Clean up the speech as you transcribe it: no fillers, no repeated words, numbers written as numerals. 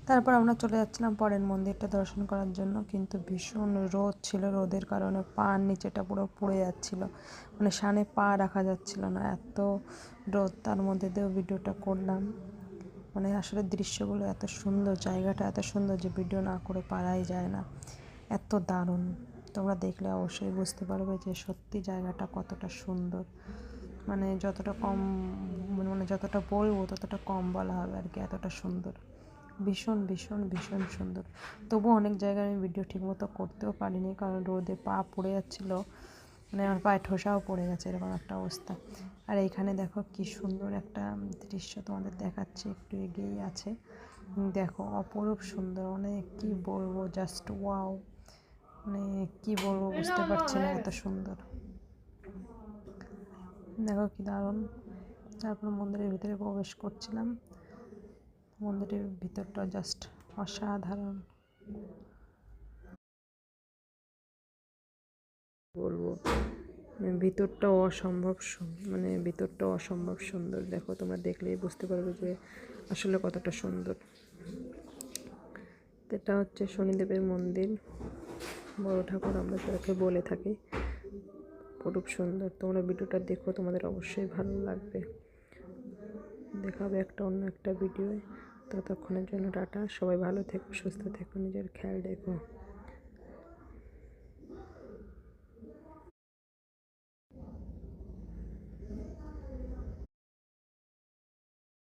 তারপর আমরা চলে যাচ্ছিলাম পরের মন্দিরটা দর্শন করার জন্য, কিন্তু ভীষণ রোদ ছিল, রোদের কারণে পার নিচেটা পুরো পুড়ে যাচ্ছিল, মানে সামনে পা রাখা যাচ্ছিল না, এত রোদ। তার মধ্যে দিয়েও ভিডিওটা করলাম, মানে আসলে দৃশ্যগুলো এত সুন্দর, জায়গাটা এত সুন্দর যে ভিডিও না করে পারাই যায় না, এত দারুণ। তোমরা দেখলে অবশ্যই বুঝতে পারবে যে সত্যি জায়গাটা কতটা সুন্দর, মানে যতটা কম, মানে যতটা বলবো ততটা কম বলা হবে আর কি, এতটা সুন্দর, ভীষণ ভীষণ ভীষণ সুন্দর। তবু অনেক জায়গায় আমি ভিডিও ঠিকমতো করতেও পারিনি, কারণ রোদে পা পুড়ে যাচ্ছিলো, মানে আমার পায়ে ঠোসাও পড়ে গেছে, এরকম একটা অবস্থা। আর এইখানে দেখো কি সুন্দর একটা দৃশ্য তোমাদের দেখাচ্ছি, একটু এগিয়েই আছে, দেখো অপরূপ সুন্দর, মানে কি বলবো, জাস্ট ওয়াও, মানে কি বলবো বুঝতে পারছি না, এত সুন্দর, দেখো কি দারুণ। তারপর মন্দিরের ভিতরে প্রবেশ করছিলাম, মন্দিরের ভিতরটা জাস্ট অসাধারণ, বলবো ভিতরটা অসম্ভব, মানে ভিতরটা অসম্ভব সুন্দর। দেখো তোমরা দেখলেই বুঝতে পারবে যে আসলে কতটা সুন্দর। এটা হচ্ছে শনিদেবের মন্দির, বড় ঠাকুর আমরা যাকে বলে থাকি, খুব সুন্দর। তোমরা ভিডিওটা দেখো, তোমাদের অবশ্যই ভালো লাগবে। দেখাবে একটা অন্য একটা ভিডিও, ততক্ষণের জন্য টাটা। সবাই ভালো থেকো, সুস্থ থেকো, নিজের খেয়াল রেখো।